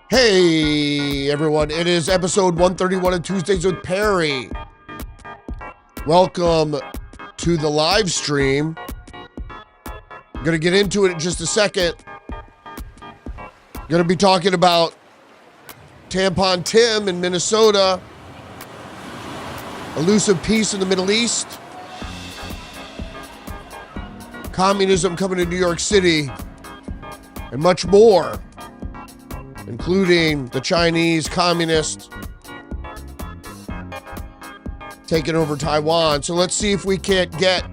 Hey everyone, it is episode 131 of Tuesdays with Perry. Welcome to the live stream. I'm going to get into it in just a second. Going to be talking about Tampon Tim in Minnesota, elusive peace in the Middle East, communism coming to New York City, and much more, including the Chinese communists taking over Taiwan. So let's see if we can't get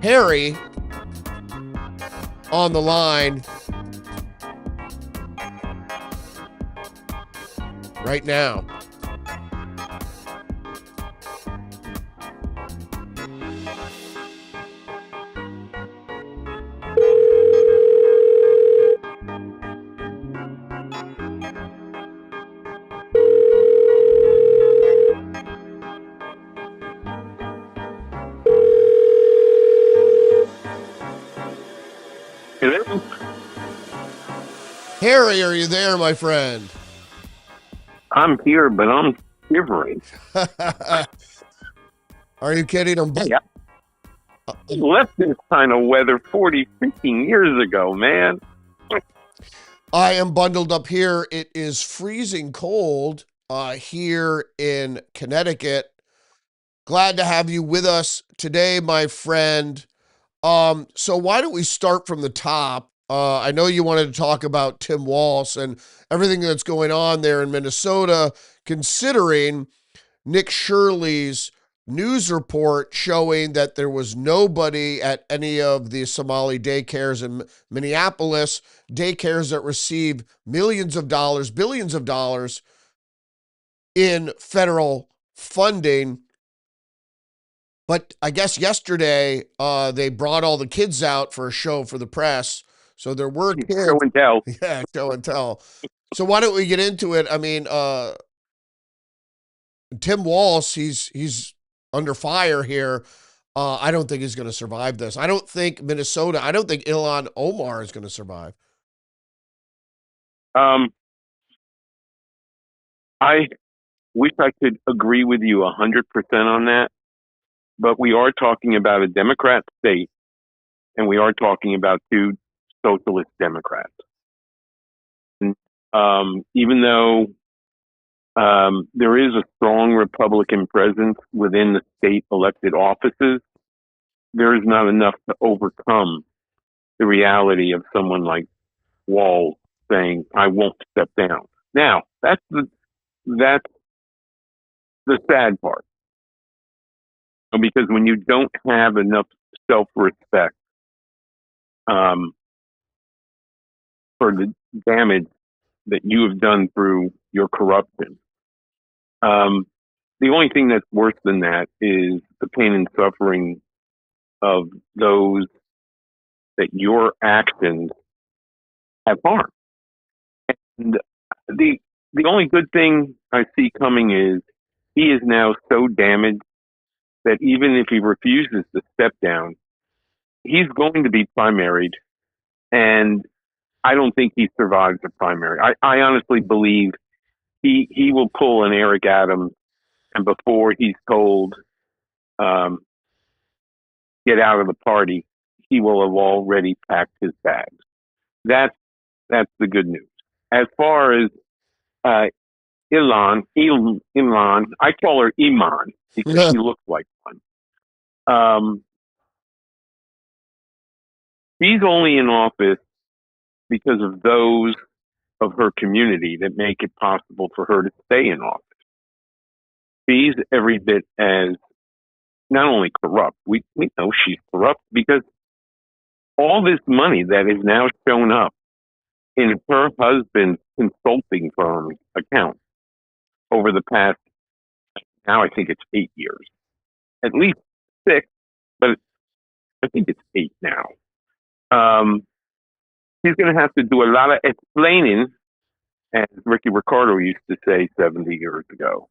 Harry on the line right now. Hello? Harry, are you there, my friend? I'm here, but I'm shivering. Are you kidding? Yeah. I left this kind of weather 40, 15 years ago, man. I am bundled up here. It is freezing cold here in Connecticut. Glad to have you with us today, my friend. So why don't we start from the top? I know you wanted to talk about Tim Walz and everything that's going on there in Minnesota, considering Nick Shirley's news report showing that there was nobody at any of the Somali daycares in Minneapolis, daycares that receive millions of dollars, billions of dollars in federal funding. But I guess yesterday they brought all the kids out for a show for the press. So there were kids. Show and tell. Yeah, show and tell. So why don't we get into it? I mean, Tim Walz, he's under fire here. I don't think he's going to survive this. I don't think Minnesota, I don't think Ilhan Omar is going to survive. I wish I could agree with you 100% on that, but we are talking about a Democrat state, and we are talking about two socialist Democrats. And, even though there is a strong Republican presence within the state elected offices, there is not enough to overcome the reality of someone like Walz saying, I won't step down. Now, that's the sad part. Because when you don't have enough self-respect for the damage that you have done through your corruption, the only thing that's worse than that is the pain and suffering of those that your actions have harmed. And the only good thing I see coming is he is now so damaged that even if he refuses to step down, he's going to be primaried, and I don't think he survives the primary. I honestly believe he will pull an Eric Adams, and before he's told get out of the party, he will have already packed his bags. That's the good news. As far as Ilhan, I call her Iman because she looks like one. She's only in office because of those of her community that make it possible for her to stay in office. She's every bit as not only corrupt, we know she's corrupt because all this money that is now shown up in her husband's consulting firm's account over the past, now I think it's 8 years, at least 6, but I think it's 8 now. He's going to have to do a lot of explaining, as Ricky Ricardo used to say 70 years ago.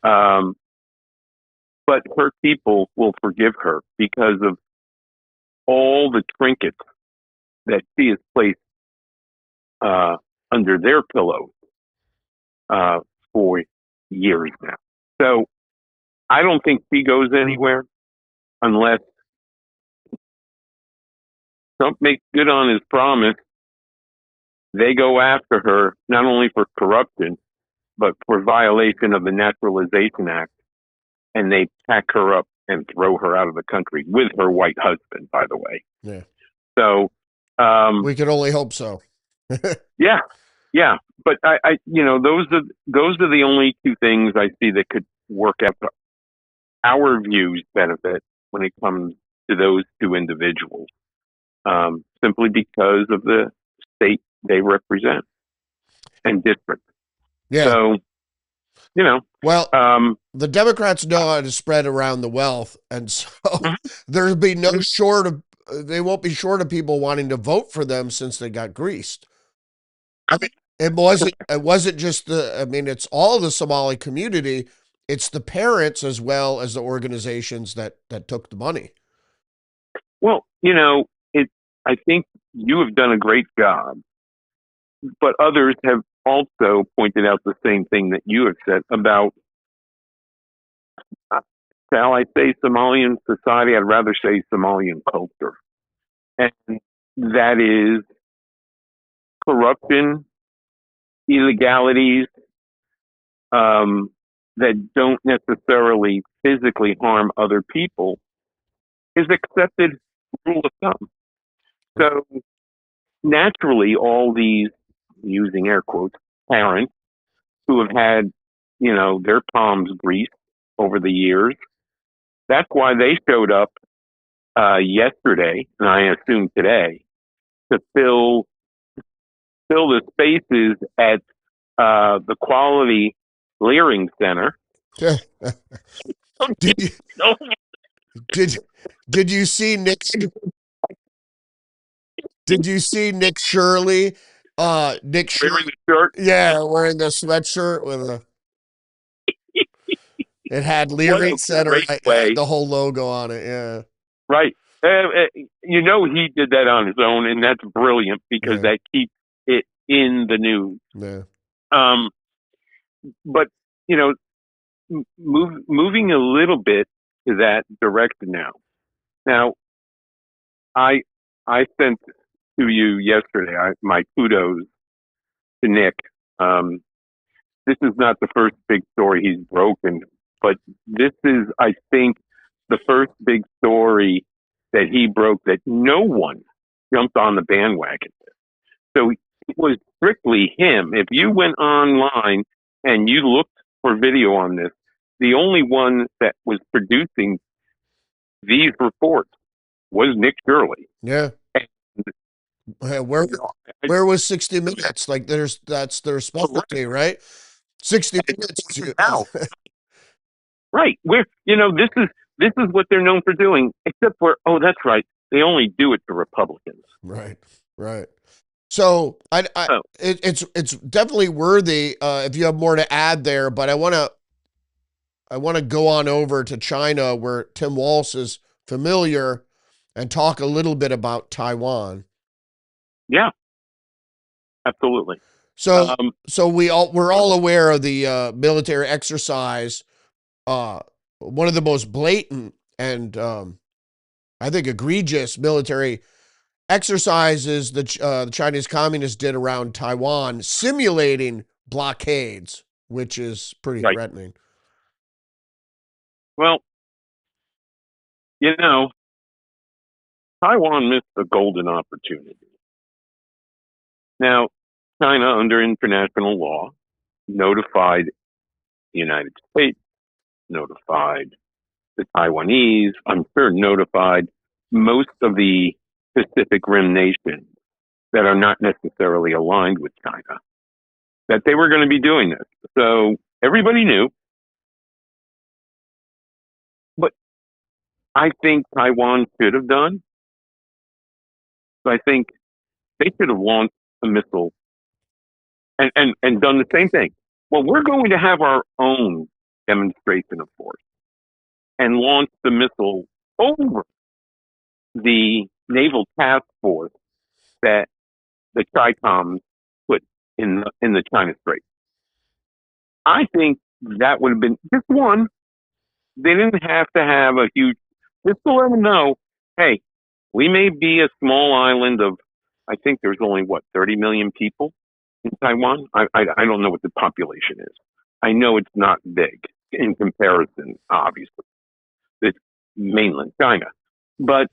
But her people will forgive her because of all the trinkets that she has placed under their pillows for years now. So I don't think she goes anywhere unless Trump makes good on his promise. They go after her not only for corruption, but for violation of the Naturalization Act, and they pack her up and throw her out of the country with her white husband, by the way. Yeah. So We can only hope so. yeah, yeah. But I those are the only two things I see that could work out to our views benefit when it comes to those two individuals, simply because of the state they represent and district. Yeah. So, Well, the Democrats know how to spread around the wealth, and so there'll be no short of they won't be short of people wanting to vote for them since they got greased. I mean, it wasn't just it's all the Somali community. It's the parents as well as the organizations that took the money. well, I think you have done a great job, but others have also pointed out the same thing that you have said about, shall I say, Somalian society? I'd rather say Somalian culture. And that is corruption, illegalities, that don't necessarily physically harm other people is accepted rule of thumb. So naturally, all these, using air quotes, parents who have had, their palms greased over the years, that's why they showed up yesterday, and I assume today, to fill the spaces at the Quality Leering Center. did you did did you see Nick? Did you see Nick Shirley? Nick Shirley, Wearing the shirt. yeah, wearing the sweatshirt with a. It had What Leary a Center, great way. the whole logo on it. Yeah, Right. He did that on his own, and that's brilliant because yeah, that keeps it in the news. yeah. Um, but, moving a little bit to that direction now. Now, I sent to you yesterday my kudos to Nick. Um, this is not the first big story he's broken, but this is, I think, the first big story that he broke that no one jumped on the bandwagon. So it was strictly him. If you went online and you looked for video on this, the only one that was producing these reports was Nick Shirley. Yeah. Where was 60 Minutes? Like that's their specialty, right? 60 Minutes. Now, right? This is what they're known for doing. Except for, oh, that's right, they only do it to Republicans. Right, right. So it's definitely worthy. If you have more to add there, but I want to go on over to China where Tim Walz is familiar and talk a little bit about Taiwan. Yeah, absolutely. So we're all aware of the military exercise. One of the most blatant and I think egregious military exercises the Chinese communists did around Taiwan, simulating blockades, which is pretty Right. threatening. Well, Taiwan missed a golden opportunity. Now, China, under international law, notified the United States, notified the Taiwanese, I'm sure notified most of the Pacific Rim nations that are not necessarily aligned with China that they were going to be doing this. So everybody knew. But I think Taiwan should have done. So I think they should have launched a missile and done the same thing. Well, we're going to have our own demonstration of force and launch the missile over the naval task force that the CHICOM put in the China Strait. I think that would have been just one. They didn't have to have a huge, just to let them know, hey, we may be a small island of, I think there's only, what, 30 million people in Taiwan? I don't know what the population is. I know it's not big in comparison, obviously. It's mainland China. But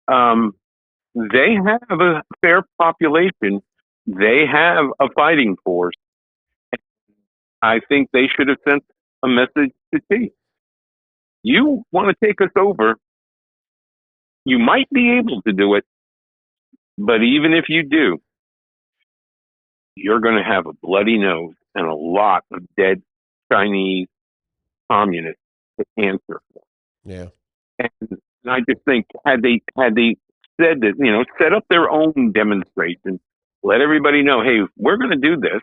they have a fair population. They have a fighting force. I think they should have sent a message to Xi. You want to take us over, you might be able to do it, but even if you do, you're going to have a bloody nose and a lot of dead Chinese communists to answer for. Yeah. And I just think had they said that, set up their own demonstration, let everybody know, hey, we're going to do this.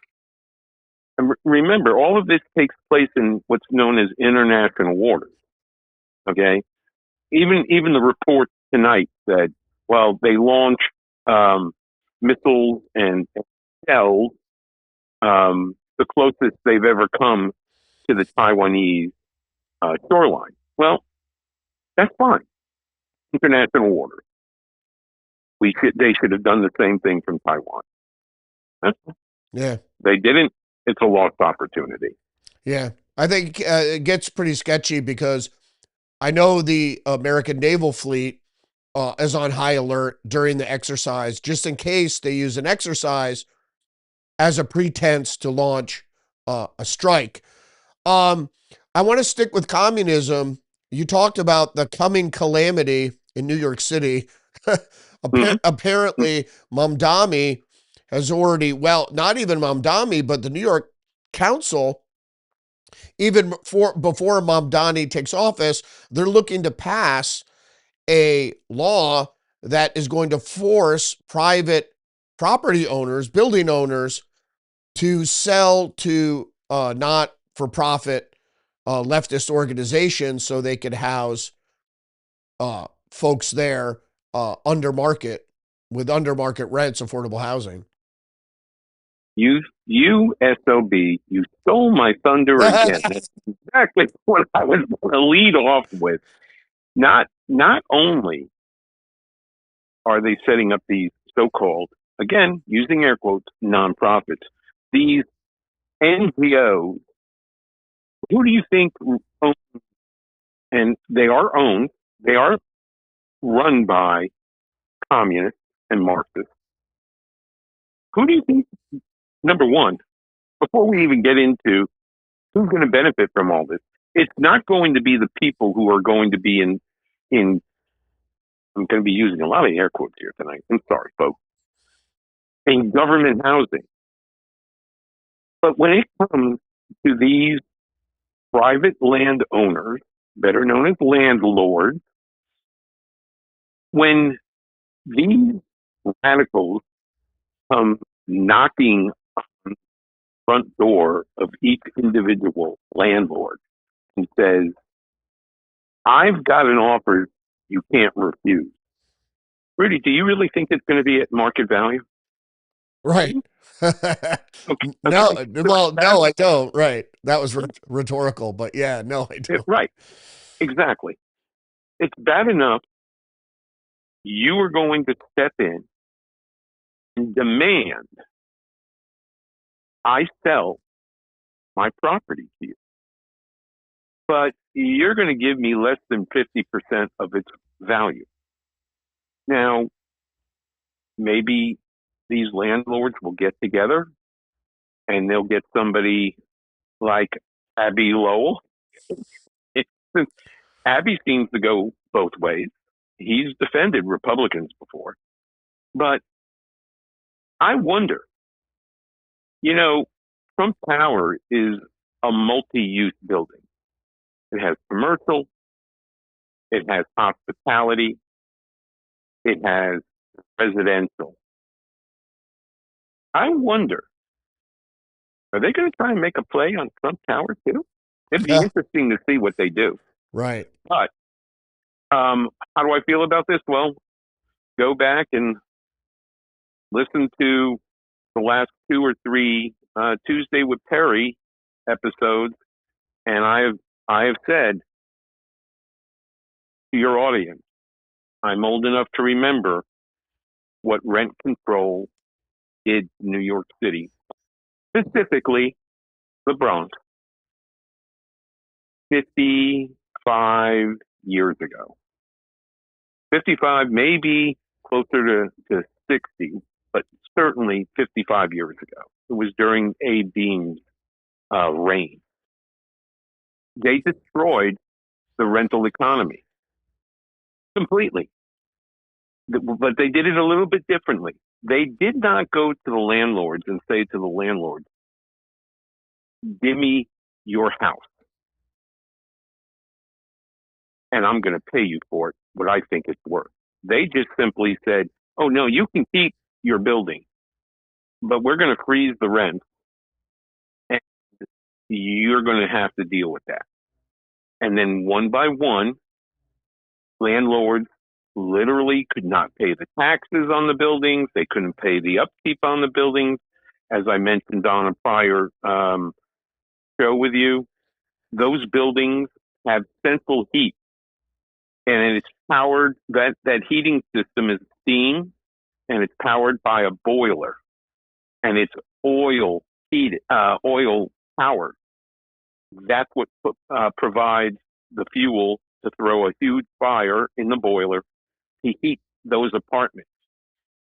And remember, all of this takes place in what's known as international waters. Okay, even the report tonight said, well, they launched missiles and shells, the closest they've ever come to the Taiwanese shoreline. Well, that's fine. International waters. They should have done the same thing from Taiwan. Yeah. They didn't. It's a lost opportunity. Yeah. I think it gets pretty sketchy because I know the American naval fleet is on high alert during the exercise, just in case they use an exercise as a pretense to launch a strike. Um, I want to stick with communism. You talked about the coming calamity in New York City. Mm-hmm. Apparently, Mamdani has already, well, not even Mamdani, but the New York Council, even before Mamdani takes office, they're looking to pass a law that is going to force private property owners, building owners, to sell to not for profit leftist organizations so they could house folks there under market with under market rents, affordable housing. You SOB, you stole my thunder again. That's exactly what I was going to lead off with. Not only are they setting up these so-called, again, using air quotes, nonprofits, these NGOs, who do you think own, and they are run by communists and Marxists. Who do you think, number one, before we even get into who's going to benefit from all this, it's not going to be the people who are going to be in I'm going to be using a lot of air quotes here tonight. I'm sorry, folks. In government housing. But when it comes to these private landowners, better known as landlords, when these radicals come knocking on the front door of each individual landlord and says, I've got an offer you can't refuse. Rudy, do you really think it's going to be at market value? Right. Okay. No, Okay. well, no, I don't. Right. That was rhetorical, but yeah, no, I don't. Right. Exactly. It's bad enough you are going to step in and demand I sell my property to you, but you're going to give me less than 50% of its value. Now, maybe these landlords will get together and they'll get somebody like Abby Lowell. Abby seems to go both ways. He's defended Republicans before. But I wonder, Trump Tower is a multi use building. It has commercial, it has hospitality, it has residential. I wonder, are they going to try and make a play on Trump Tower too? It'd be interesting to see what they do. Right. But how do I feel about this? Well, go back and listen to the last 2 or 3 Tuesday with Perry episodes, and I have said to your audience, I'm old enough to remember what rent control did in New York City, specifically the Bronx, 55 years ago. 55, maybe closer to 60, but certainly 55 years ago. It was during A. Beam's reign. They destroyed the rental economy completely, but they did it a little bit differently. They did not go to the landlords and say to the landlords, give me your house and I'm going to pay you for it what I think it's worth. They just simply said, oh, no, you can keep your building, but we're going to freeze the rent and you're going to have to deal with that. And then one by one, landlords literally could not pay the taxes on the buildings. They couldn't pay the upkeep on the buildings. As I mentioned on a prior show with you, those buildings have central heat, and it's powered, that heating system is steam, and it's powered by a boiler, and it's oil powered. That's what provides the fuel to throw a huge fire in the boiler to heat those apartments.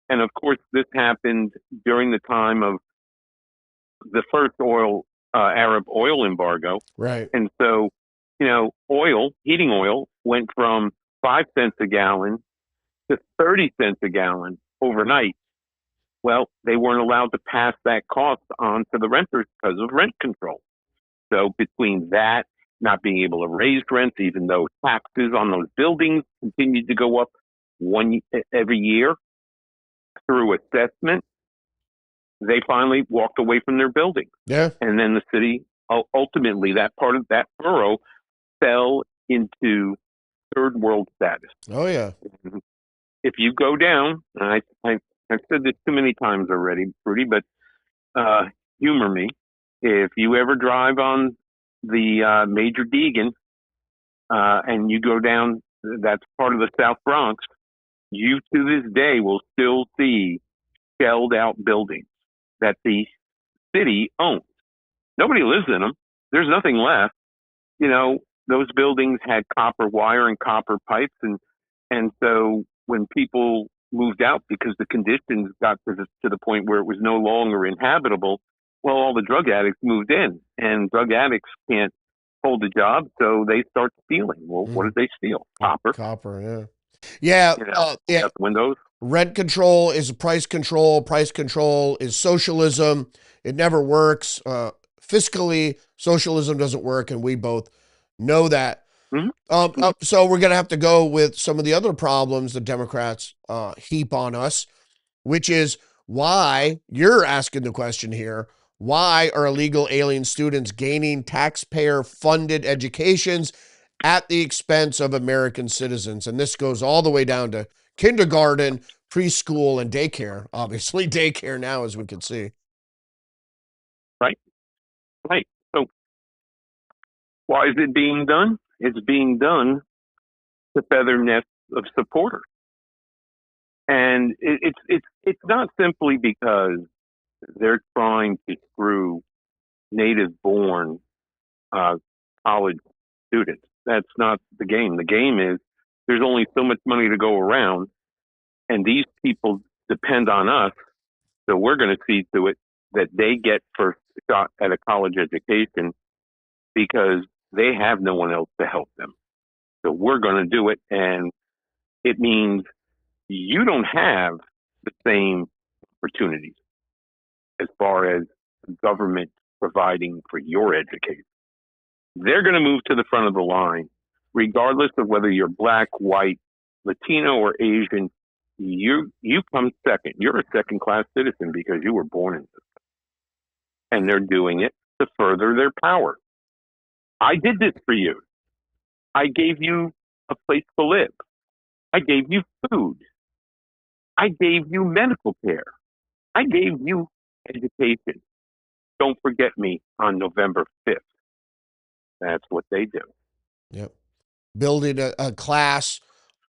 And of course, this happened during the time of the first Arab oil embargo. Right. And so, heating oil went from 5 cents a gallon to 30 cents a gallon overnight. Well, they weren't allowed to pass that cost on to the renters because of rent control. So between that, not being able to raise rents, even though taxes on those buildings continued to go up every year through assessment, they finally walked away from their buildings. Yeah. And then the city, ultimately, that part of that borough fell into third world status. Oh, yeah. If you go down, and I've said this too many times already, Rudy, but humor me. If you ever drive on the Major Deegan and you go down, that's part of the South Bronx, you to this day will still see shelled out buildings that the city owns. Nobody lives in them. There's nothing left. Those buildings had copper wire and copper pipes, and so when people moved out because the conditions got to the point where it was no longer inhabitable, well, all the drug addicts moved in, and drug addicts can't hold a job, so they start stealing. Well, what did they steal? Copper. Copper, yeah. Yeah. Windows. Rent control is price control. Price control is socialism. It never works. Fiscally, socialism doesn't work, and we both know that. So we're going to have to go with some of the other problems the Democrats heap on us, which is why you're asking the question here. Why are illegal alien students gaining taxpayer-funded educations at the expense of American citizens? And this goes all the way down to kindergarten, preschool, and daycare. Obviously, daycare now, as we can see. Right. So why is it being done? It's being done to feather nests of supporters. And it's not simply because they're trying to screw native-born college students. That's not the game. The game is there's only so much money to go around, and these people depend on us, so we're going to see to it that they get first shot at a college education because they have no one else to help them. So we're going to do it, and it means you don't have the same opportunities as far as government providing for your education. They're going to move to the front of the line, regardless of whether you're black, white, Latino, or Asian. You come second. You're a second-class citizen because you were born in this. And they're doing it to further their power. I did this for you. I gave you a place to live. I gave you food. I gave you medical care. I gave you education. Don't forget me on November 5th. That's what they do. Yep. Building a class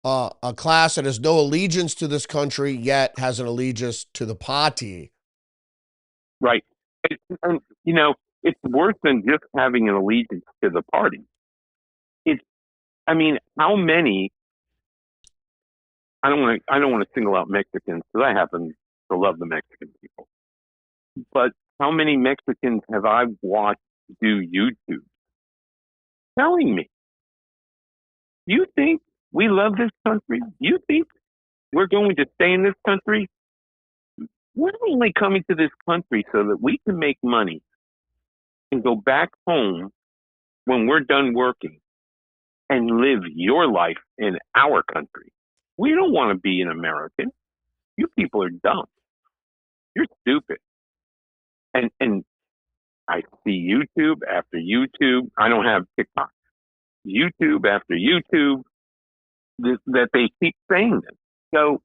that has no allegiance to this country yet has an allegiance to the party. Right. And, it's worse than just having an allegiance to the party. It's, I mean, how many, I don't want to single out Mexicans because I happen to love the Mexican people, but how many Mexicans have I watched do YouTube telling me, you think we love this country? You think we're going to stay in this country? We're only coming to this country so that we can make money and go back home when we're done working and live your life in our country. We don't want to be an American. You people are dumb. You're stupid. And I see YouTube after YouTube. I don't have TikTok. YouTube after YouTube that they keep saying this. So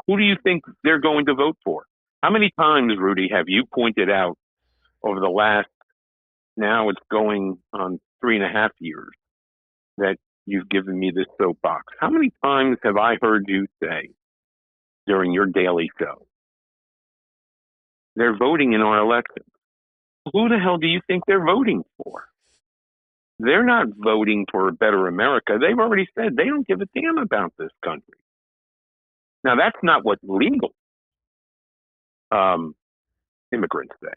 who do you think they're going to vote for? How many times, Rudy, have you pointed out over the last, now it's going on 3.5 years, that you've given me this soapbox? How many times have I heard you say during your daily show, they're voting in our elections? Who the hell do you think they're voting for? They're not voting for a better America. They've already said they don't give a damn about this country. Now, that's not what legal immigrants say.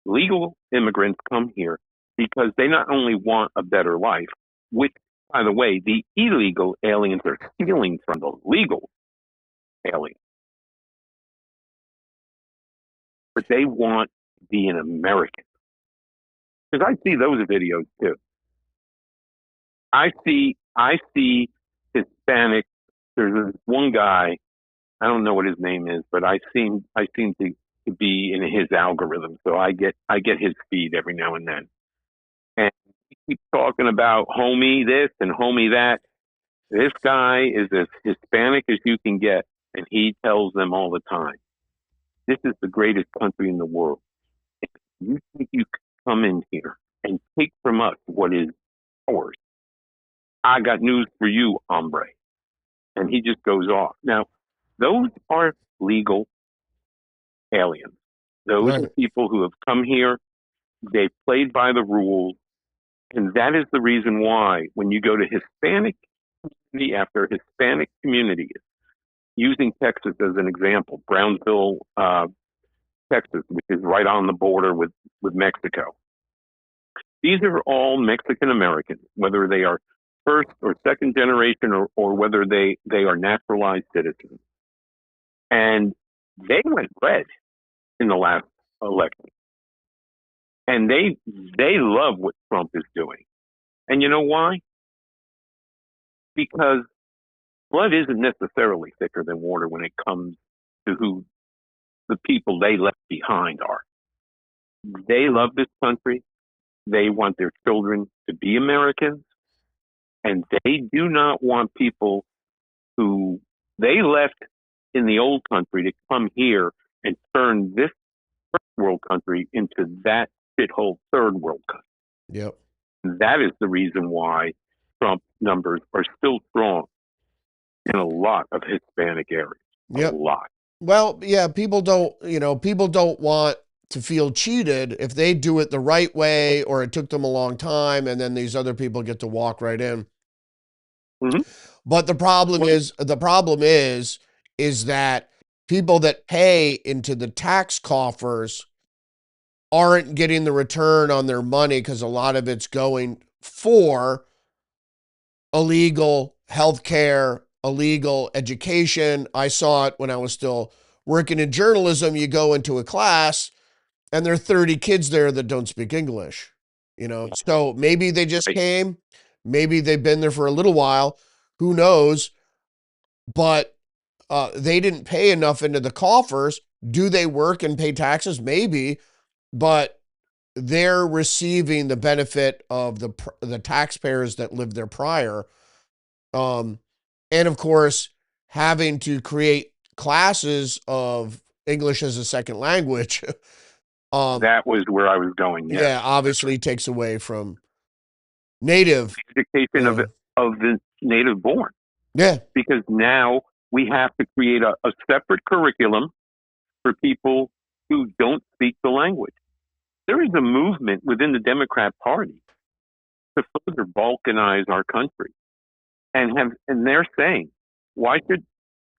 Legal immigrants come here because they not only want a better life, which, by the way, the illegal aliens are stealing from the legal aliens, but they want to be an American. Because I see those videos too. I see Hispanic. There's one guy, I don't know what his name is, but I seem to be in his algorithm, so I get his feed every now and then. And he keeps talking about homie this and homie that. This guy is as Hispanic as you can get, and he tells them all the time, this is the greatest country in the world. If you think you can come in here and take from us what is ours, I got news for you, hombre. And he just goes off. Now, those are legal aliens. Those are people who have come here, they've played by the rules, and that is the reason why when you go to Hispanic community after Hispanic community, using Texas as an example, Brownsville, Texas, which is right on the border with Mexico. These are all Mexican Americans, whether they are first or second generation or whether they are naturalized citizens. And they went red in the last election. And they love what Trump is doing. And you know why? Because blood isn't necessarily thicker than water when it comes to who the people they left behind are. They love this country. They want their children to be Americans. And they do not want people who they left in the old country to come here and turn this first world country into that shithole third world country. Yep. And that is the reason why Trump numbers are still strong in a lot of Hispanic areas. Yep. A lot. Well, yeah, people don't want to feel cheated if they do it the right way or it took them a long time and then these other people get to walk right in. Mm-hmm. But the problem is that people that pay into the tax coffers aren't getting the return on their money because a lot of it's going for illegal healthcare, illegal education. I saw it when I was still working in journalism. You go into a class and there are 30 kids there that don't speak English, So maybe they just came, maybe they've been there for a little while, who knows? But they didn't pay enough into the coffers. Do they work and pay taxes? Maybe, but they're receiving the benefit of the taxpayers that lived there prior. And of course, having to create classes of English as a second language, That was where I was going. Yes, yeah, obviously takes away from native. education Yeah, of the native born, yeah, because now we have to create a separate curriculum for people who don't speak the language. There is a movement within the Democrat Party to further balkanize our country, and they're saying, why should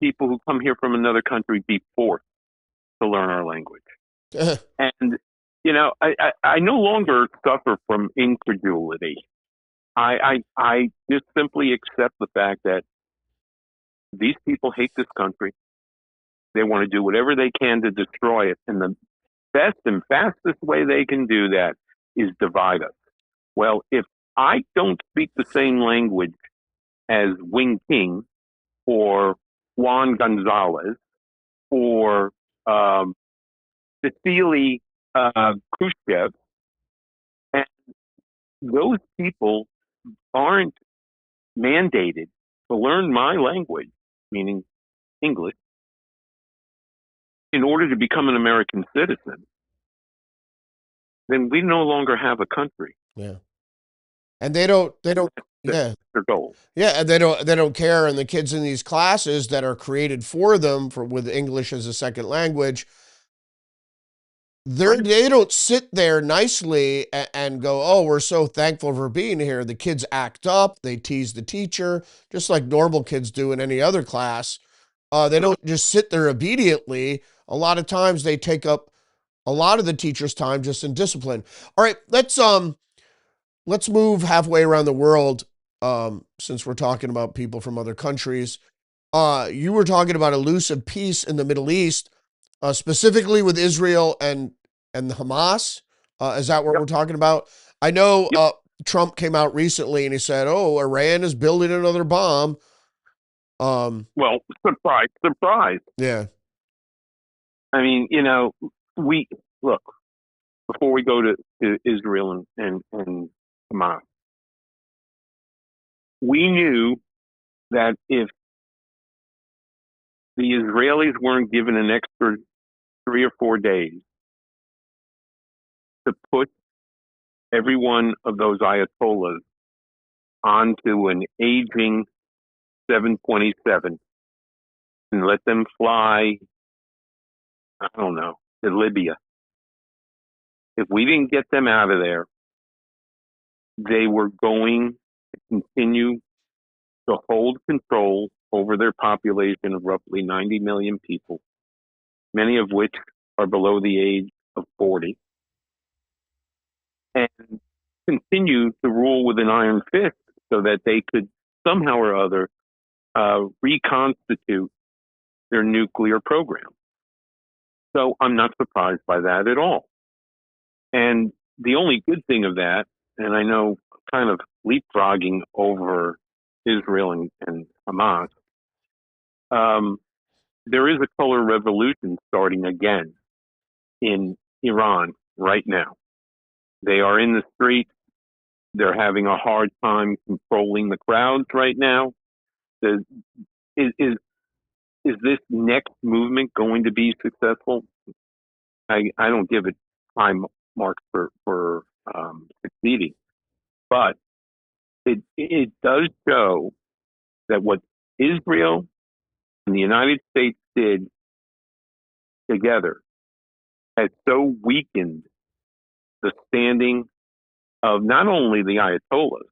people who come here from another country be forced to learn our language? And I no longer suffer from incredulity. I just simply accept the fact that these people hate this country. They want to do whatever they can to destroy it, and the best and fastest way they can do that is divide us. Well, if I don't speak the same language as Wing King or Juan Gonzalez or Vasily Khrushchev, and those people aren't mandated to learn my language, meaning English, in order to become an American citizen, then we no longer have a country. yeah. And they don't, That's yeah, their goal. yeah, and they don't care. And the kids in these classes that are created for them for with English as a second language, they don't sit there nicely and go, oh, we're so thankful for being here. The kids act up, they tease the teacher, just like normal kids do in any other class. They don't just sit there obediently. A lot of times they take up a lot of the teacher's time just in discipline. All right, let's move halfway around the world. Since we're talking about people from other countries, you were talking about elusive peace in the Middle East, specifically with Israel and Hamas. Is that what Yep. we're talking about? I know Yep. Trump came out recently and he said, "Oh, Iran is building another bomb." Well, surprise, surprise. Yeah, I mean, we look before we go to Israel and Hamas. We knew that if the Israelis weren't given an extra 3 or 4 days to put every one of those Ayatollahs onto an aging 727 and let them fly, I don't know, to Libya. If we didn't get them out of there, they were going to continue to hold control over their population of roughly 90 million people, many of which are below the age of 40, and continue to rule with an iron fist so that they could somehow or other reconstitute their nuclear program. So I'm not surprised by that at all. And the only good thing of that, and I know kind of leapfrogging over Israel and Hamas, there is a color revolution starting again in Iran right now. They are in the streets. They're having a hard time controlling the crowds right now. The, is this next movement going to be successful? I don't give it time marks for succeeding, but it does show that what Israel and the United States did together has so weakened the standing of not only the Ayatollahs.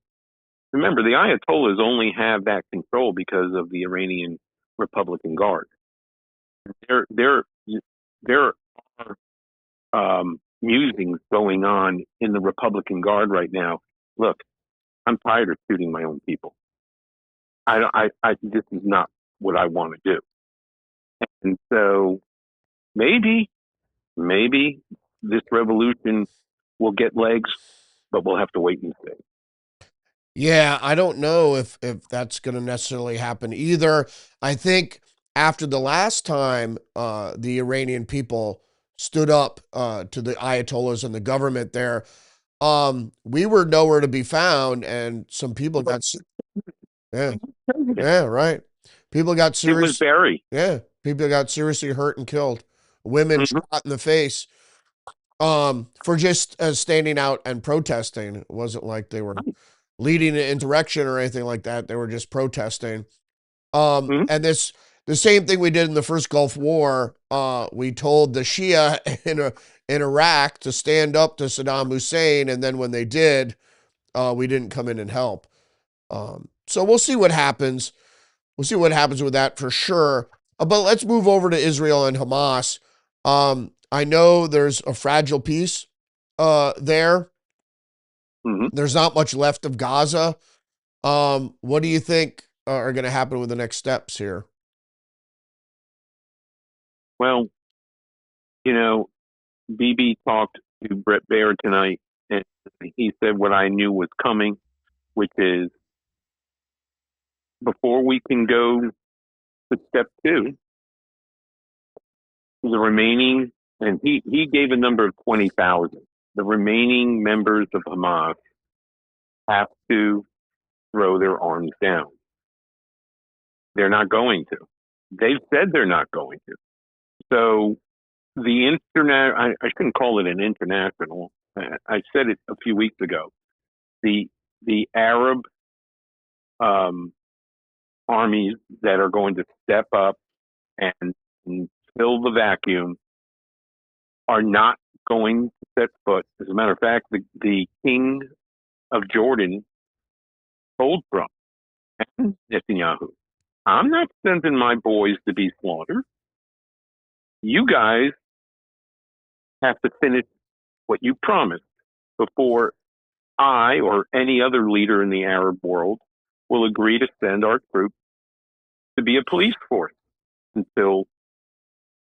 Remember, the Ayatollahs only have that control because of the Iranian Republican Guard. There are musings going on in the Republican Guard right now. Look, I'm tired of shooting my own people. This is not what I want to do. And so maybe this revolution will get legs, but we'll have to wait and see. yeah. I don't know if that's going to necessarily happen either. I think after the last time the Iranian people stood up to the Ayatollahs and the government there, we were nowhere to be found, and some people got, yeah, President. yeah, right. People got It was serious, Barry. yeah. People got seriously hurt and killed. Women Mhm. shot in the face for just standing out and protesting. It wasn't like they were leading an insurrection or anything like that. They were just protesting. Mhm. And this the same thing we did in the first Gulf War. We told the Shia in Iraq to stand up to Saddam Hussein, and then when they did, we didn't come in and help. So we'll see what happens. We'll see what happens with that for sure. But let's move over to Israel and Hamas. I know there's a fragile piece there. Mhm. There's not much left of Gaza. What do you think are going to happen with the next steps here? Well, you know, BB talked to Brett Baer tonight, and he said what I knew was coming, which is before we can go to step two, the remaining, and he gave a number of 20,000. The remaining members of Hamas have to throw their arms down. They're not going to. They've said they're not going to. So the internet, I shouldn't call it an international. I said it a few weeks ago. The the Arab um, armies that are going to step up and fill the vacuum are not going to set foot. As a matter of fact, the king of Jordan told Trump and Netanyahu, I'm not sending my boys to be slaughtered. You guys have to finish what you promised before I or any other leader in the Arab world will agree to send our troops to be a police force until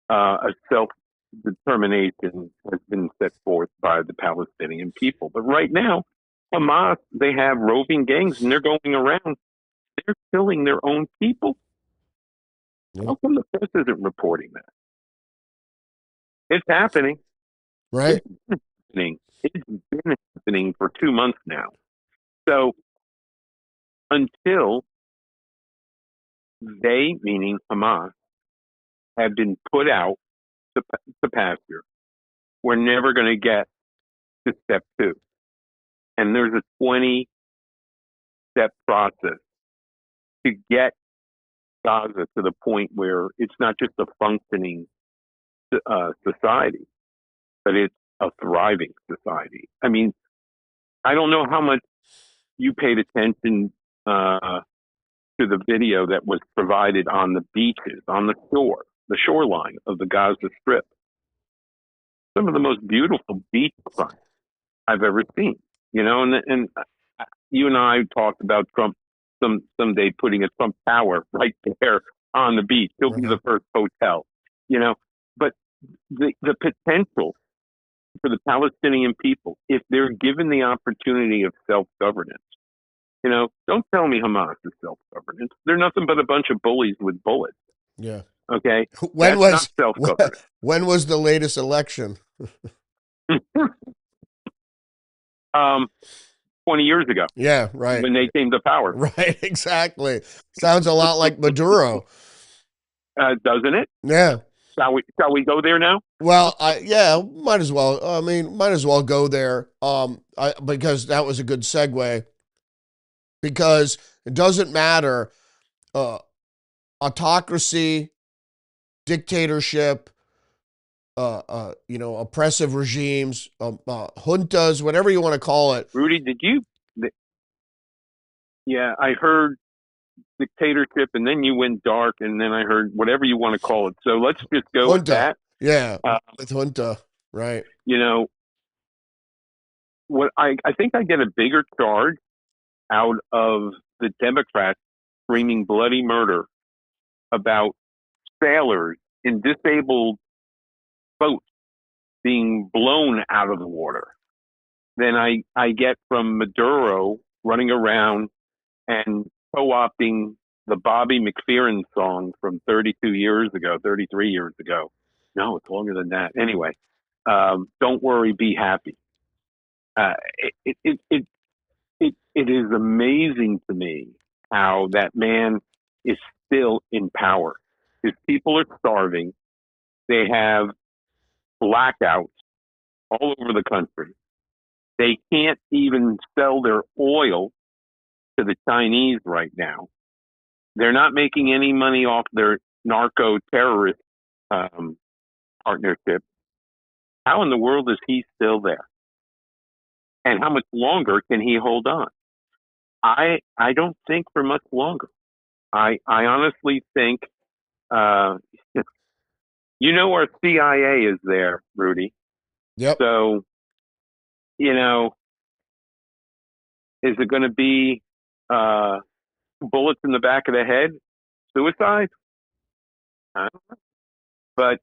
a self determination has been set forth by the Palestinian people. But right now, Hamas, they have roving gangs and they're going around, they're killing their own people. Yeah. How come the press isn't reporting that? It's happening. Right? It's happening. It's been happening for 2 months now. So until they, meaning Hamas, have been put out to pasture, we're never going to get to step two. And there's a 20-step process to get Gaza to the point where it's not just a functioning society, but it's a thriving society. I mean, I don't know how much you paid attention to the video that was provided on the beaches, on the shoreline of the Gaza Strip. Some of the most beautiful beachfront I've ever seen. You know, and you and I talked about Trump someday putting a Trump Tower right there on the beach. He'll be the Right. first hotel. You know, but the potential for the Palestinian people, if they're given the opportunity of self governance, you know, don't tell me Hamas is self governance. They're nothing but a bunch of bullies with bullets. Yeah. Okay, When that's not was self governance. when was the latest election? um, 20 years ago Yeah, right. when they came to power, Right, exactly. Sounds a lot like Maduro. doesn't it? Yeah. Shall we go there now? Well, yeah, might as well. I mean, might as well go there. Because that was a good segue. Because it doesn't matter, uh, autocracy, dictatorship, oppressive regimes, juntas, whatever you want to call it. Rudy, did you? Yeah, I heard dictatorship, and then you went dark, and then I heard whatever you want to call it. So let's just go with Junta, that. yeah, Uh, with junta, right? you know, what I think I get a bigger charge out of the Democrats screaming bloody murder about sailors in disabled boats being blown out of the water than I get from Maduro running around and co-opting the Bobby McFerrin song from 32 years ago, 33 years ago. No, it's longer than that. Anyway, don't worry, be happy. Uh, it, it, it, it is amazing to me how that man is still in power. is people are starving. They have blackouts all over the country. They can't even sell their oil to the Chinese right now. They're not making any money off their narco terrorist partnership. How in the world is he still there? And how much longer can he hold on? I don't think for much longer. I honestly think, uh, our CIA is there, Rudy. Yep. So, you know, is it going to be bullets in the back of the head, suicide? I don't know. But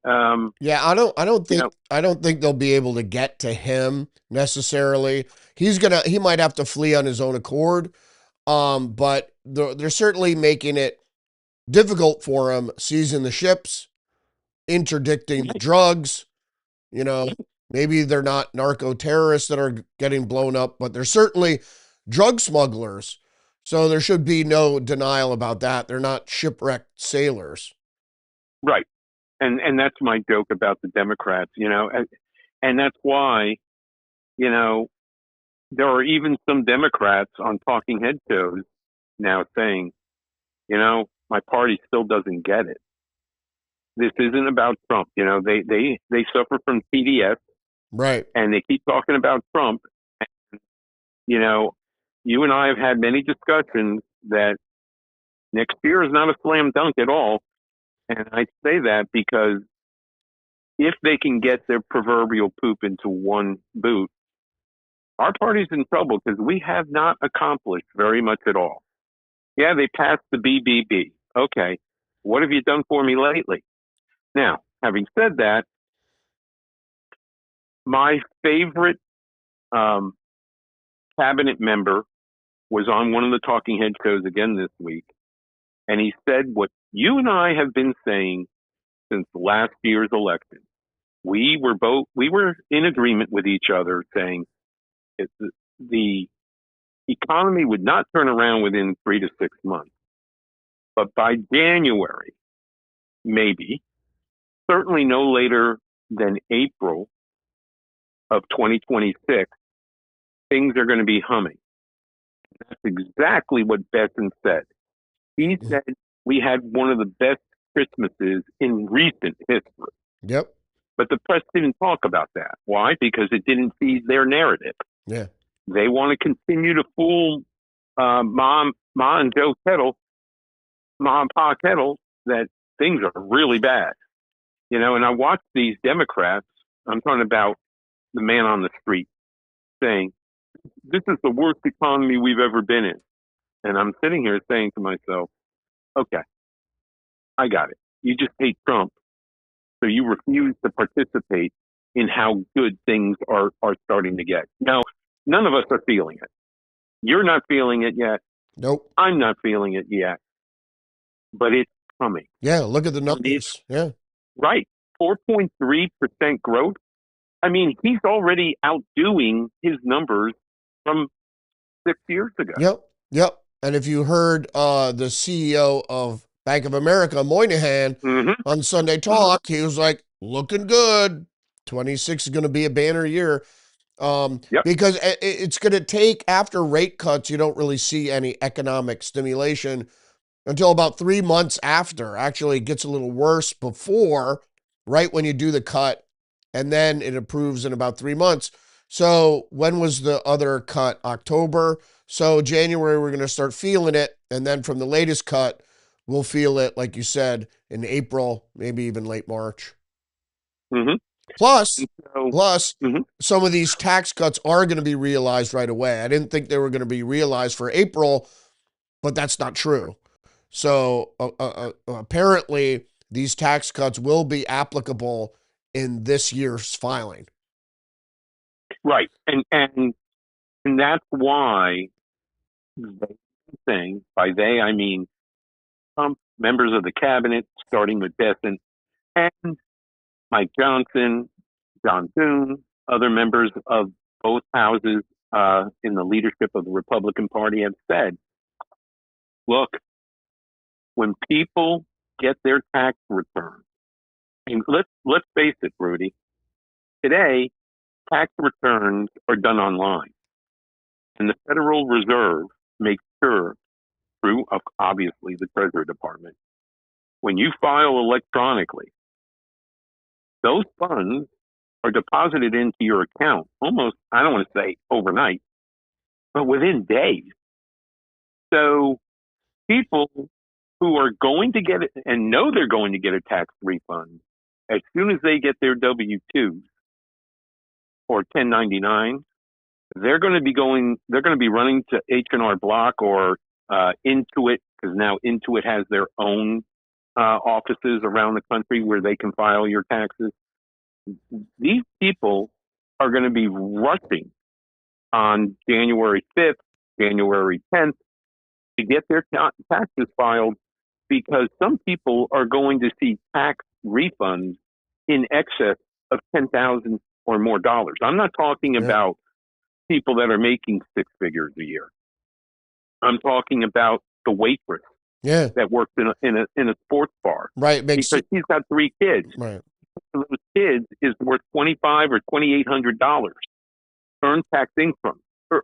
Yeah, I don't think they'll be able to get to him necessarily. He might have to flee on his own accord. But they're certainly making it difficult for him, seizing the ships, interdicting the drugs. You know, maybe they're not narco terrorists that are getting blown up, but they're certainly drug smugglers. So there should be no denial about that. They're not shipwrecked sailors. right, and that's my joke about the Democrats. And that's why you know there are even some Democrats on talking head shows now saying, my party still doesn't get it. This isn't about Trump. They suffer from TDS, Right. and they keep talking about Trump. You know, you and I have had many discussions that next year is not a slam dunk at all. And I say that because if they can get their proverbial poop into one boot, our party's in trouble because we have not accomplished very much at all. Yeah, they passed the BBB. Okay. What have you done for me lately? Now, having said that, my favorite um, cabinet member was on one of the talking head shows again this week. And he said what you and I have been saying since last year's election. We were in agreement with each other saying the economy would not turn around within 3 to 6 months. But by January, maybe, certainly no later than April of 2026, things are going to be humming. That's exactly what Besson said. He said we had one of the best Christmases in recent history. Yep. But the press didn't talk about that. Why? Because it didn't feed their narrative. Yeah. They want to continue to fool Ma and Joe Kettle, Ma and Pa Kettle, that things are really bad. And I watch these Democrats, I'm talking about the man on the street, saying, this is the worst economy we've ever been in. And I'm sitting here saying to myself, okay, I got it. You just hate Trump. So you refuse to participate in how good things are starting to get. Now, none of us are feeling it. You're not feeling it yet. Nope. I'm not feeling it yet. But it's coming. Yeah. Look at the And it's numbers. Yeah. right. 4.3% growth. I mean, he's already outdoing his numbers from 6 years ago. Yep. Yep. And if you heard the CEO of Bank of America, Moynihan, on Sunday Talk, he was like, looking good. 26 is going to be a banner year. Yep. Because it's going to take, after rate cuts, you don't really see any economic stimulation until about 3 months after. Actually, it gets a little worse before, right when you do the cut, and then it improves in about 3 months. So when was the other cut? October. So January, we're going to start feeling it. And then from the latest cut, we'll feel it, like you said, in April, maybe even late March. Mm-hmm. Plus, So, plus, mm-hmm. some of these tax cuts are going to be realized right away. I didn't think they were going to be realized for April, but that's not true. So apparently, these tax cuts will be applicable in this year's filing. Right. And that's why they saying, by they I mean Trump, members of the cabinet, starting with Besson, and Mike Johnson, John Thune, other members of both houses in the leadership of the Republican Party have said, look, when people get their tax return. And let's face it, Rudy. Today, tax returns are done online, and the Federal Reserve makes sure, through obviously the Treasury Department, when you file electronically, those funds are deposited into your account almost, I don't want to say overnight, but within days. So people who are going to get it and know they're going to get a tax refund as soon as they get their W-2s or 1099, they're going to be running to H&R Block or Intuit, because now Intuit has their own offices around the country where they can file your taxes. These people are going to be rushing on January 5th, January 10th to get their taxes filed, because some people are going to see tax refunds in excess of $10,000 or more dollars. I'm not talking about people that are making six figures a year. I'm talking about the waitress that works in a sports bar, right? Because he's got three kids. Right. Those kids is worth $2,500 or $2,800 earned tax income or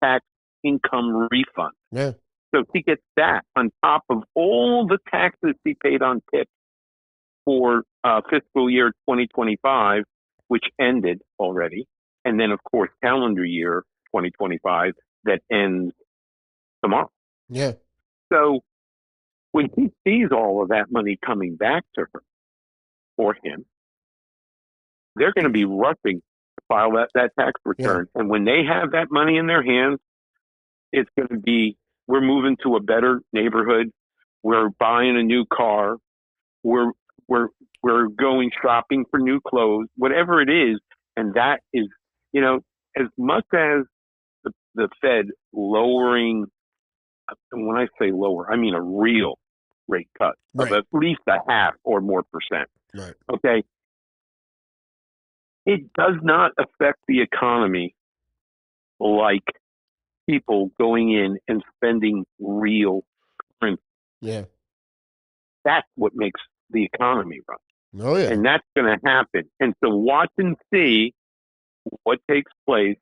tax income refund. Yeah. So he gets that on top of all the taxes he paid on tips for fiscal year 2025, which ended already, and then of course calendar year 2025 that ends tomorrow. Yeah. So when he sees all of that money coming back to her or him, they're going to be rushing to file that tax return. Yeah. And when they have that money in their hands, it's going to be, we're moving to a better neighborhood. We're buying a new car. We're going shopping for new clothes, whatever it is. And that is, as much as the Fed lowering, and when I say lower, I mean a real rate cut of at least a half or more percent. Right. Okay. It does not affect the economy like people going in and spending real currency. Yeah. That's what makes the economy run. Oh, yeah. And that's going to happen. And so watch and see what takes place,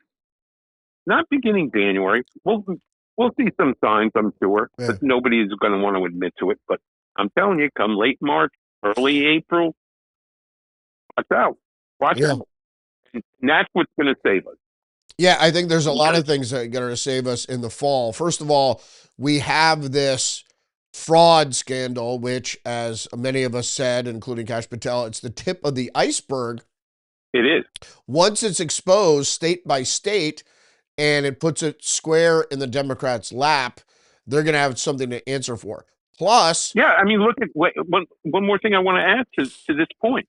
not beginning January. We'll see some signs, I'm sure, but nobody is going to want to admit to it. But I'm telling you, come late March, early April, watch out. Watch out. And that's what's going to save us. Yeah, I think there's a lot of things that are going to save us in the fall. First of all, we have this fraud scandal, which, as many of us said, including Kash Patel, it's the tip of the iceberg. It is. Once it's exposed state by state and it puts it square in the Democrats' lap, they're going to have something to answer for. Plus... Yeah, I mean, look at one more thing I want to add to this point.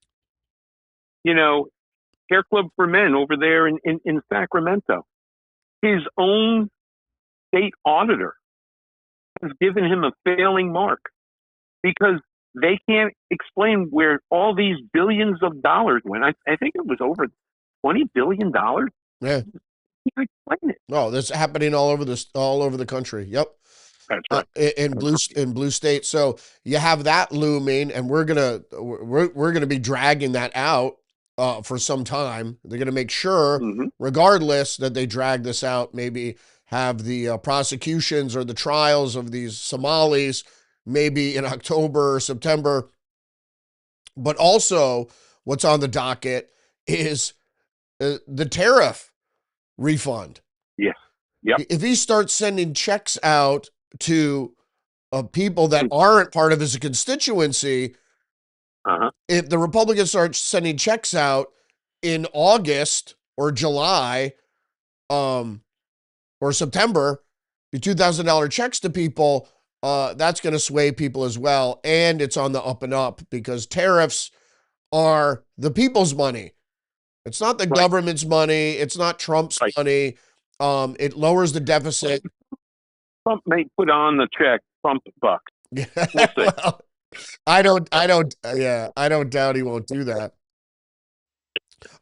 Hair Club for Men over there in Sacramento, his own state auditor has given him a failing mark because they can't explain where all these billions of dollars went. I think it was over $20 billion. Yeah. Can't explain it. No, that's happening all over the country. Yep. That's right. In blue states. So you have that looming, and we're gonna be dragging that out for some time. They're gonna make sure, regardless, that they drag this out. Maybe have the prosecutions or the trials of these Somalis maybe in October or September. But also, what's on the docket is the tariff refund. Yes. Yep. If he starts sending checks out to people that aren't part of his constituency, if the Republicans start sending checks out in August or July or September, the $2,000 checks to people, that's going to sway people as well. And it's on the up and up because tariffs are the people's money. It's not the government's money. It's not Trump's money. It lowers the deficit. Trump may put on the check Trump bucks. Well, I don't doubt he won't do that.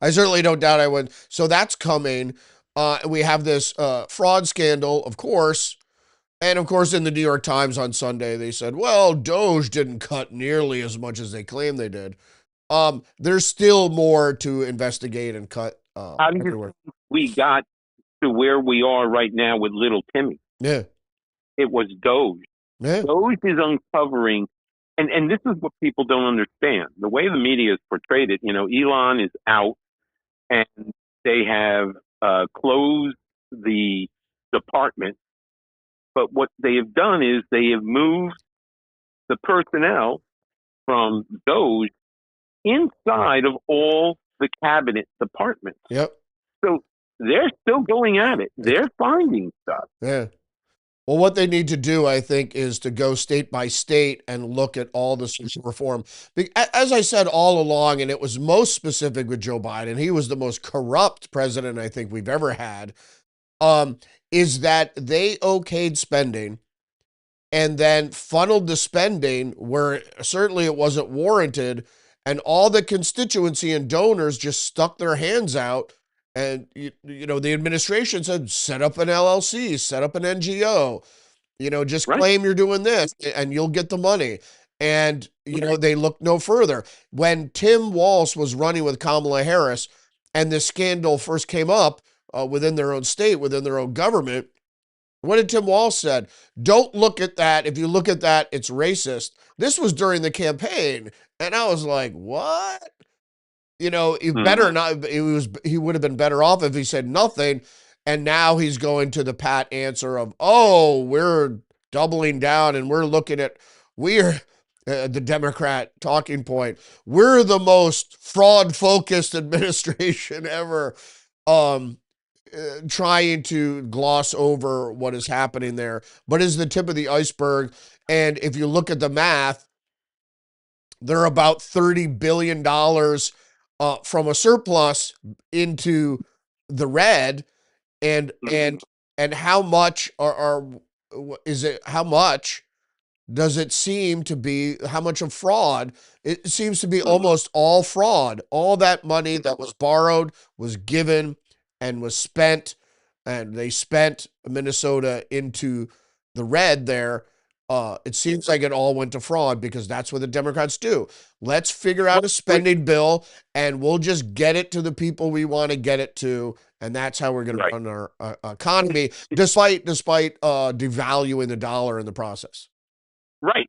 I certainly don't doubt I would. So that's coming. We have this fraud scandal, of course, And of course, in the New York Times on Sunday, they said, well, Doge didn't cut nearly as much as they claim they did. There's still more to investigate and cut How do you everywhere. think we got to where we are right now with little Timmy? Yeah. It was Doge. Yeah. Doge is uncovering, and this is what people don't understand. The way the media has portrayed it, Elon is out and they have closed the department. But what they have done is they have moved the personnel from Doge inside of all the cabinet departments. Yep. So they're still going at it. They're finding stuff. Yeah. Well, what they need to do, I think, is to go state by state and look at all the social reform. As I said all along, and it was most specific with Joe Biden, he was the most corrupt president I think we've ever had, is that they okayed spending and then funneled the spending where certainly it wasn't warranted, and all the constituency and donors just stuck their hands out. And the administration said, set up an LLC, set up an NGO, just Right. claim you're doing this and you'll get the money. And they looked no further. When Tim Walz was running with Kamala Harris and this scandal first came up within their own state, within their own government, what did Tim Walz said? Don't look at that. If you look at that, it's racist. This was during the campaign. And I was like, what? You better not. He would have been better off if he said nothing. And now he's going to the pat answer of, oh, we're doubling down and we're the Democrat talking point. We're the most fraud focused administration ever. Trying to gloss over what is happening there, but is the tip of the iceberg. And if you look at the math, they're about $30 billion from a surplus into the red. And how much how much does it seem to be, how much of fraud? It seems to be almost all fraud. All that money that was borrowed was given and was spent, and they spent Minnesota into the red there. It seems like it all went to fraud because that's what the Democrats do. Let's figure out a spending bill and we'll just get it to the people we want to get it to. And that's how we're going to run our economy, despite devaluing the dollar in the process. Right.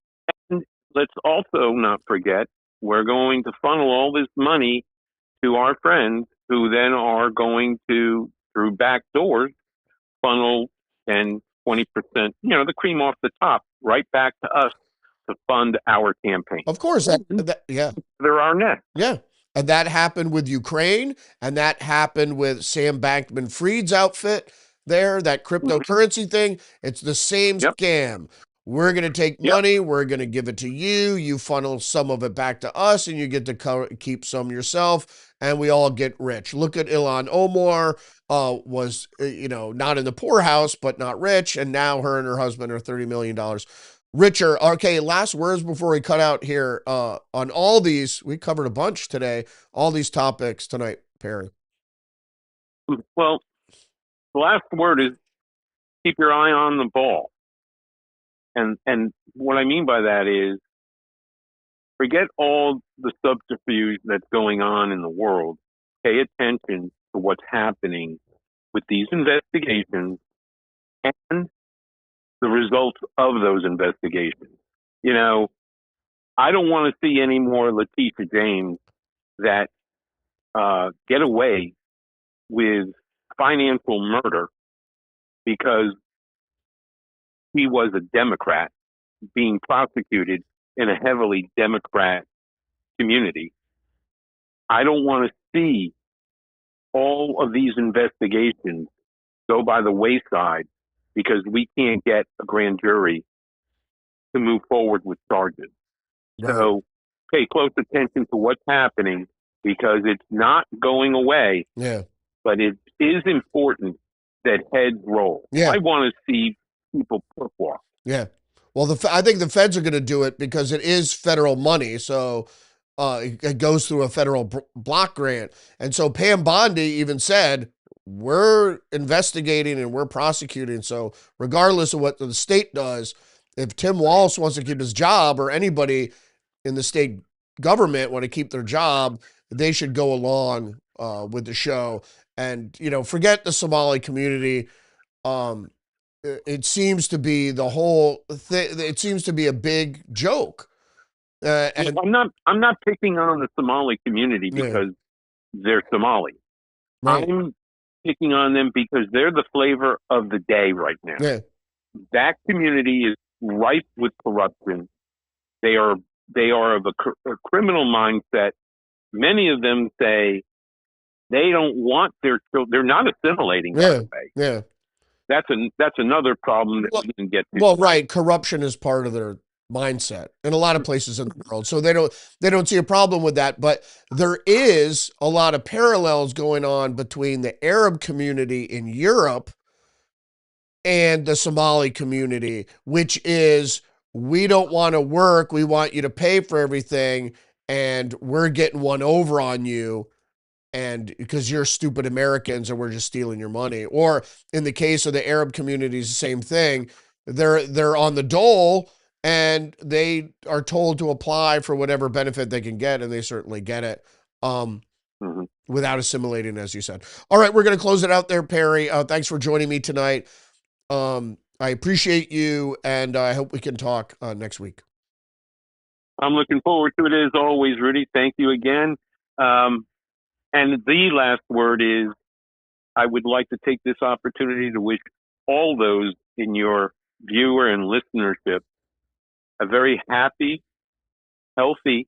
And let's also not forget, we're going to funnel all this money to our friends who then are going to, through back doors, funnel 10, 20%, the cream off the top, right back to us to fund our campaign. Of course. Yeah. They're our next. Yeah. And that happened with Ukraine, and that happened with Sam Bankman-Fried's outfit there, that cryptocurrency thing. It's the same scam. We're going to take money. We're going to give it to you. You funnel some of it back to us, and you get to keep some yourself, and we all get rich. Look at Ilhan Omar, was, not in the poorhouse, but not rich, and now her and her husband are $30 million richer. Okay, last words before we cut out here. On all these, we covered a bunch today, all these topics tonight, Perry. Well, the last word is keep your eye on the ball. And what I mean by that is forget all the subterfuge that's going on in the world. Pay attention to what's happening with these investigations and the results of those investigations. I don't want to see any more Letitia James that get away with financial murder because he was a Democrat being prosecuted in a heavily Democrat community. I don't want to see all of these investigations go by the wayside because we can't get a grand jury to move forward with charges. Right. So pay close attention to what's happening because it's not going away. Yeah. But it is important that heads roll. Yeah. I want to see people perform. Yeah. Well, I think the feds are going to do it because it is federal money. So it goes through a federal block grant. And so Pam Bondi even said, we're investigating and we're prosecuting. So regardless of what the state does, if Tim Walsh wants to keep his job, or anybody in the state government want to keep their job, they should go along with the show. And, forget the Somali community. It seems to be the whole thing. It seems to be a big joke. And I'm not picking on the Somali community because they're Somali. Right. I'm picking on them because they're the flavor of the day right now. Yeah. That community is rife with corruption. They are of a criminal mindset. Many of them say they don't want their children. They're not assimilating. By the way. Yeah. That's another problem that we can get to. Well, right. Corruption is part of their mindset in a lot of places in the world. So they don't see a problem with that, but there is a lot of parallels going on between the Arab community in Europe and the Somali community, which is, we don't want to work, we want you to pay for everything, and we're getting one over on you, and because you're stupid Americans and we're just stealing your money. Or in the case of the Arab communities, the same thing. They're on the dole, and they are told to apply for whatever benefit they can get, and they certainly get it without assimilating, as you said. All right, we're going to close it out there, Perry. Thanks for joining me tonight. I appreciate you, and I hope we can talk next week. I'm looking forward to it as always, Rudy. Thank you again. And the last word is, I would like to take this opportunity to wish all those in your viewer and listenership a very happy, healthy,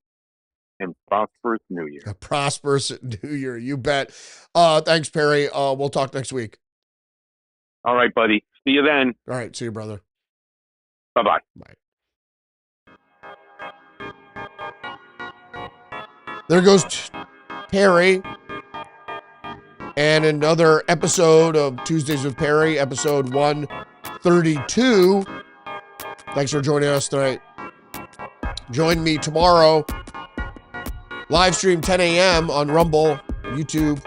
and prosperous New Year. A prosperous New Year, you bet. Thanks, Perry. We'll talk next week. All right, buddy. See you then. All right. See you, brother. Bye-bye. Bye. There goes Perry. And another episode of Tuesdays with Perry, episode 132. Thanks for joining us tonight. Join me tomorrow, live stream 10 a.m. on Rumble, YouTube,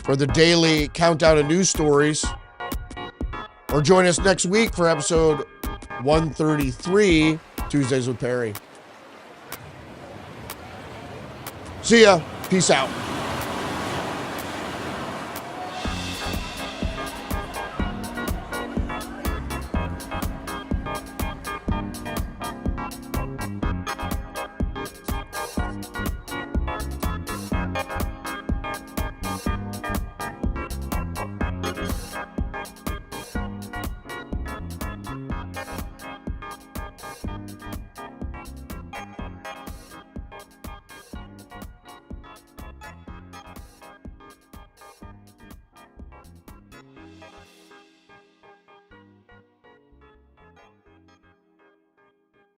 for the daily countdown of news stories. Or join us next week for episode 133, Tuesdays with Perry. See ya. Peace out.